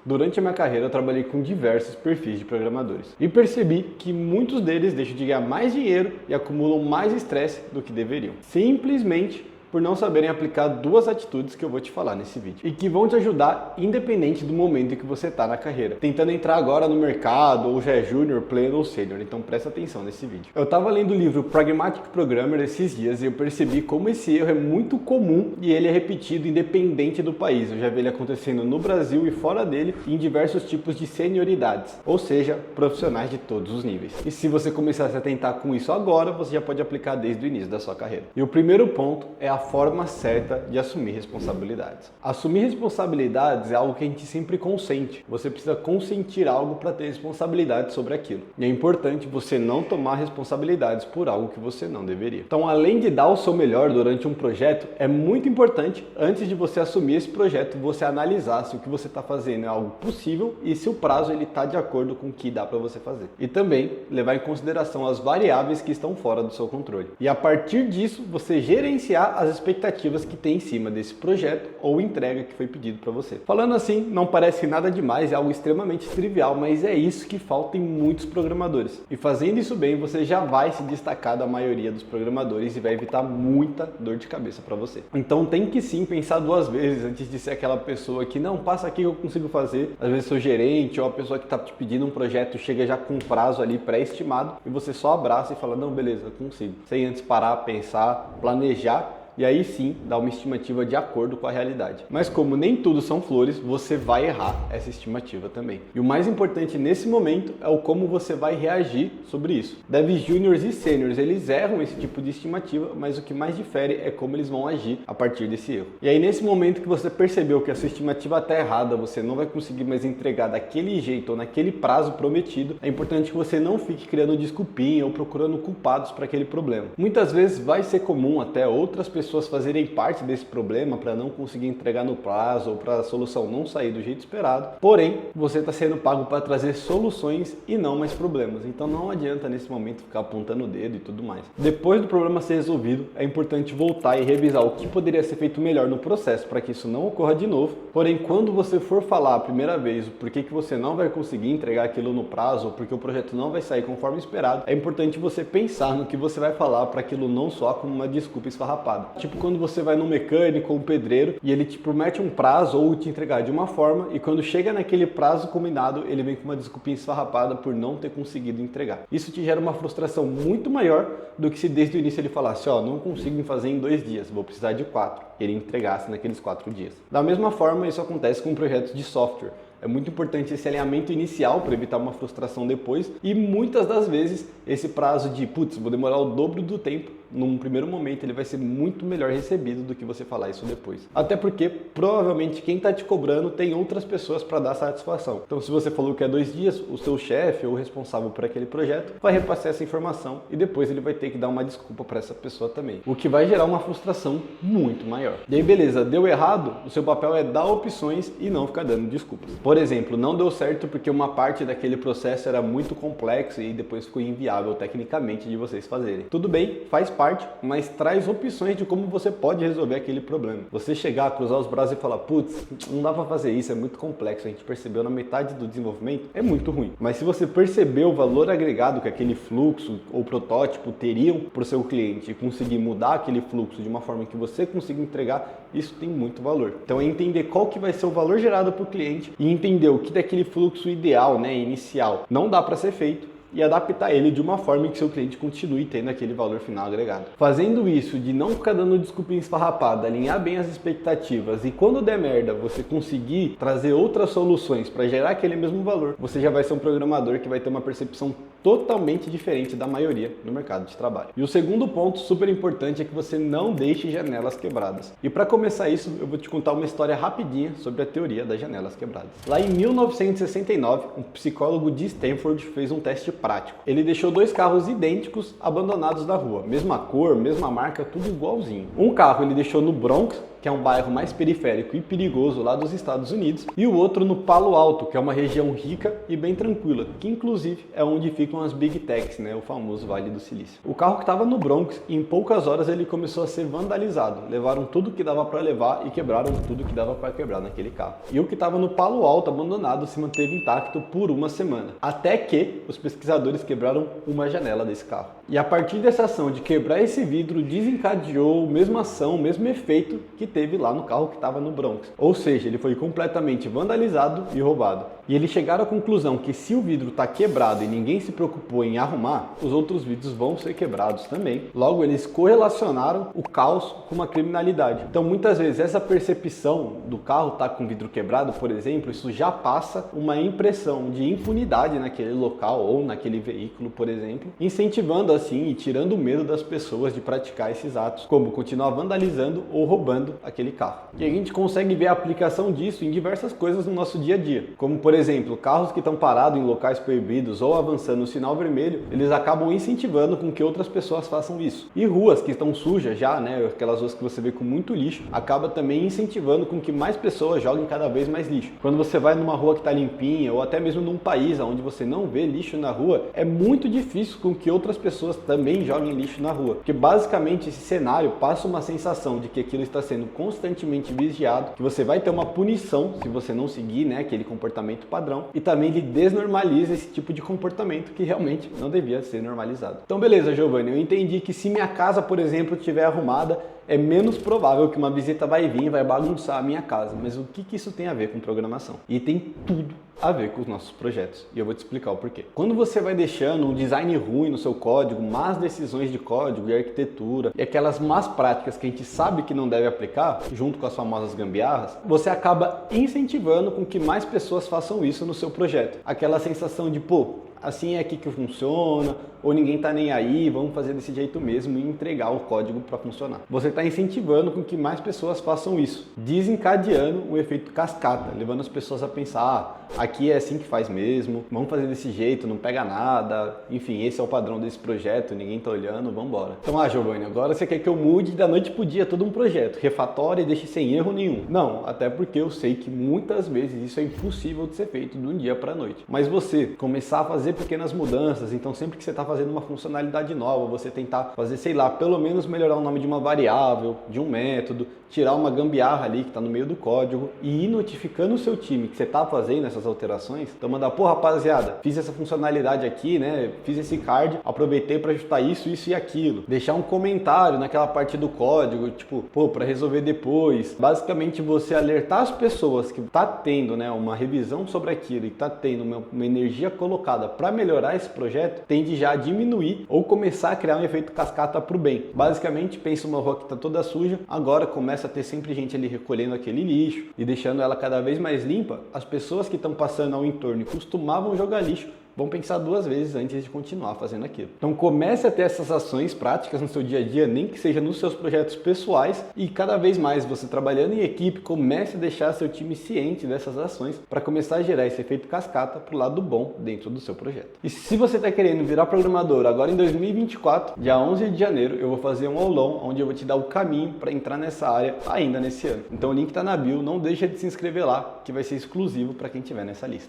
Durante a minha carreira, eu trabalhei com diversos perfis de programadores e percebi que muitos deles deixam de ganhar mais dinheiro e acumulam mais estresse do que deveriam, simplesmente por não saberem aplicar duas atitudes que eu vou te falar nesse vídeo e que vão te ajudar independente do momento em que você está na carreira, tentando entrar agora no mercado ou já é júnior, pleno ou sênior. Então presta atenção nesse vídeo. Eu estava lendo o livro Pragmatic Programmer esses dias e eu percebi como esse erro é muito comum e ele é repetido independente do país. Eu já vi ele acontecendo no Brasil e fora dele em diversos tipos de senioridades, ou seja, profissionais de todos os níveis. E se você começar a se atentar com isso agora, você já pode aplicar desde o início da sua carreira. E o primeiro ponto é a forma certa de assumir responsabilidades. Assumir responsabilidades é algo que a gente sempre consente. Você precisa consentir algo para ter responsabilidade sobre aquilo. E é importante você não tomar responsabilidades por algo que você não deveria. Então, além de dar o seu melhor durante um projeto, é muito importante, antes de você assumir esse projeto, você analisar se o que você está fazendo é algo possível e se o prazo ele está de acordo com o que dá para você fazer. E também levar em consideração as variáveis que estão fora do seu controle. E a partir disso, você gerenciar as expectativas que tem em cima desse projeto ou entrega que foi pedido para você. Falando assim, não parece nada demais, é algo extremamente trivial, mas é isso que falta em muitos programadores. E fazendo isso bem, você já vai se destacar da maioria dos programadores e vai evitar muita dor de cabeça para você. Então tem que sim pensar duas vezes antes de ser aquela pessoa que não, passa aqui que eu consigo fazer. Às vezes seu gerente ou a pessoa que está te pedindo um projeto chega já com um prazo ali pré-estimado e você só abraça e fala, não, beleza, eu consigo. Sem antes parar, pensar, planejar. E aí sim, dá uma estimativa de acordo com a realidade. Mas como nem tudo são flores, você vai errar essa estimativa também. E o mais importante nesse momento é o como você vai reagir sobre isso. Devs júniors e sêniors, eles erram esse tipo de estimativa, mas o que mais difere é como eles vão agir a partir desse erro. E aí nesse momento que você percebeu que a sua estimativa está errada, você não vai conseguir mais entregar daquele jeito ou naquele prazo prometido, é importante que você não fique criando desculpinha ou procurando culpados para aquele problema. Muitas vezes vai ser comum até outras pessoas fazerem parte desse problema para não conseguir entregar no prazo ou para a solução não sair do jeito esperado. Porém, você está sendo pago para trazer soluções e não mais problemas. Então não adianta nesse momento ficar apontando o dedo e tudo mais. Depois do problema ser resolvido, é importante voltar e revisar o que poderia ser feito melhor no processo para que isso não ocorra de novo. Porém, quando você for falar a primeira vez o porquê que você não vai conseguir entregar aquilo no prazo ou porque o projeto não vai sair conforme esperado, é importante você pensar no que você vai falar para aquilo não soar como uma desculpa esfarrapada. Tipo quando você vai no mecânico ou um pedreiro e ele te promete um prazo ou te entregar de uma forma e quando chega naquele prazo combinado, ele vem com uma desculpinha esfarrapada por não ter conseguido entregar. Isso te gera uma frustração muito maior do que se desde o início ele falasse, ó, não consigo fazer em 2 dias, vou precisar de 4. Ele entregasse naqueles 4 dias. Da mesma forma, isso acontece com projetos de software. É muito importante esse alinhamento inicial para evitar uma frustração depois e muitas das vezes esse prazo de, putz, vou demorar o dobro do tempo, num primeiro momento ele vai ser muito melhor recebido do que você falar isso depois. Até porque provavelmente quem está te cobrando tem outras pessoas para dar satisfação. Então se você falou que é 2 dias, o seu chefe ou o responsável por aquele projeto vai repassar essa informação e depois ele vai ter que dar uma desculpa para essa pessoa também. O que vai gerar uma frustração muito maior. E aí beleza, deu errado, o seu papel é dar opções e não ficar dando desculpas. Por exemplo, não deu certo porque uma parte daquele processo era muito complexa e depois ficou inviável tecnicamente de vocês fazerem. Tudo bem, faz parte, mas traz opções de como você pode resolver aquele problema. Você chegar, cruzar os braços e falar, putz, não dá para fazer isso, é muito complexo, a gente percebeu na metade do desenvolvimento, é muito ruim. Mas se você percebeu o valor agregado que aquele fluxo ou protótipo teriam para o seu cliente e conseguir mudar aquele fluxo de uma forma que você consiga entregar, isso tem muito valor. Então é entender qual que vai ser o valor gerado para o cliente e entender o que daquele fluxo ideal, inicial, não dá para ser feito e adaptar ele de uma forma em que seu cliente continue tendo aquele valor final agregado. Fazendo isso, de não ficar dando desculpinha esfarrapada, alinhar bem as expectativas e quando der merda, você conseguir trazer outras soluções para gerar aquele mesmo valor, você já vai ser um programador que vai ter uma percepção totalmente diferente da maioria no mercado de trabalho. E o segundo ponto super importante é que você não deixe janelas quebradas. E para começar isso, eu vou te contar uma história rapidinha sobre a teoria das janelas quebradas. Lá em 1969, um psicólogo de Stanford fez um teste prático. Ele deixou 2 carros idênticos abandonados na rua. Mesma cor, mesma marca, tudo igualzinho. Um carro ele deixou no Bronx que é um bairro mais periférico e perigoso lá dos Estados Unidos, e o outro no Palo Alto, que é uma região rica e bem tranquila, que inclusive é onde ficam as Big Techs, né, o famoso Vale do Silício. O carro que estava no Bronx, em poucas horas ele começou a ser vandalizado. Levaram tudo que dava para levar e quebraram tudo que dava para quebrar naquele carro. E o que estava no Palo Alto abandonado se manteve intacto por uma semana, até que os pesquisadores quebraram uma janela desse carro. E a partir dessa ação de quebrar esse vidro, desencadeou a mesma ação, o mesmo efeito que teve lá no carro que estava no Bronx. Ou seja, ele foi completamente vandalizado e roubado. E eles chegaram à conclusão que se o vidro está quebrado e ninguém se preocupou em arrumar, os outros vidros vão ser quebrados também. Logo, eles correlacionaram o caos com uma criminalidade. Então, muitas vezes, essa percepção do carro estar com vidro quebrado, por exemplo, isso já passa uma impressão de impunidade naquele local ou naquele veículo, por exemplo, incentivando assim e tirando o medo das pessoas de praticar esses atos, como continuar vandalizando ou roubando aquele carro. E a gente consegue ver a aplicação disso em diversas coisas no nosso dia a dia, como por exemplo, carros que estão parados em locais proibidos ou avançando no sinal vermelho, eles acabam incentivando com que outras pessoas façam isso. E ruas que estão sujas já, né, aquelas ruas que você vê com muito lixo, acaba também incentivando com que mais pessoas joguem cada vez mais lixo. Quando você vai numa rua que está limpinha ou até mesmo num país onde você não vê lixo na rua, é muito difícil com que outras pessoas também joguem lixo na rua, porque basicamente esse cenário passa uma sensação de que aquilo está sendo constantemente vigiado, que você vai ter uma punição se você não seguir, né, aquele comportamento padrão, e também ele desnormaliza esse tipo de comportamento que realmente não devia ser normalizado. Então beleza, Giovanni, eu entendi que se minha casa, por exemplo, estiver arrumada, é menos provável que uma visita vai vir e vai bagunçar a minha casa. Mas o que isso tem a ver com programação? E tem tudo a ver com os nossos projetos. E eu vou te explicar o porquê. Quando você vai deixando um design ruim no seu código, más decisões de código e arquitetura, e aquelas más práticas que a gente sabe que não deve aplicar, junto com as famosas gambiarras, você acaba incentivando com que mais pessoas façam isso no seu projeto. Aquela sensação de, pô, assim é aqui que funciona, ou ninguém tá nem aí, vamos fazer desse jeito mesmo e entregar o código para funcionar. Você está incentivando com que mais pessoas façam isso, desencadeando o efeito cascata, levando as pessoas a pensar, aqui é assim que faz mesmo, vamos fazer desse jeito, não pega nada, enfim, esse é o padrão desse projeto, ninguém tá olhando, vamos embora. Então, Giovanni, agora você quer que eu mude da noite pro dia todo um projeto, refatório e deixe sem erro nenhum. Não, até porque eu sei que muitas vezes isso é impossível de ser feito de um dia para a noite. Mas você começar a fazer pequenas mudanças, então sempre que você está fazendo uma funcionalidade nova, você tentar fazer, sei lá, pelo menos melhorar o nome de uma variável, de um método, tirar uma gambiarra ali que está no meio do código e ir notificando o seu time que você está fazendo essas alterações. Então mandar, pô rapaziada, fiz essa funcionalidade aqui, né, fiz esse card, aproveitei para ajustar isso e aquilo. Deixar um comentário naquela parte do código, tipo, pô, para resolver depois. Basicamente você alertar as pessoas que está tendo, né, uma revisão sobre aquilo e está tendo uma energia colocada para melhorar esse projeto, tende já a diminuir ou começar a criar um efeito cascata para o bem. Basicamente, pensa uma rua que está toda suja, agora começa a ter sempre gente ali recolhendo aquele lixo e deixando ela cada vez mais limpa. As pessoas que estão passando ao entorno e costumavam jogar lixo vão pensar duas vezes antes de continuar fazendo aquilo. Então comece a ter essas ações práticas no seu dia a dia, nem que seja nos seus projetos pessoais, e cada vez mais você trabalhando em equipe, comece a deixar seu time ciente dessas ações para começar a gerar esse efeito cascata para o lado bom dentro do seu projeto. E se você está querendo virar programador agora em 2024, dia 11 de janeiro, eu vou fazer um aulão onde eu vou te dar o caminho para entrar nessa área ainda nesse ano. Então o link está na bio, não deixa de se inscrever lá, que vai ser exclusivo para quem estiver nessa lista.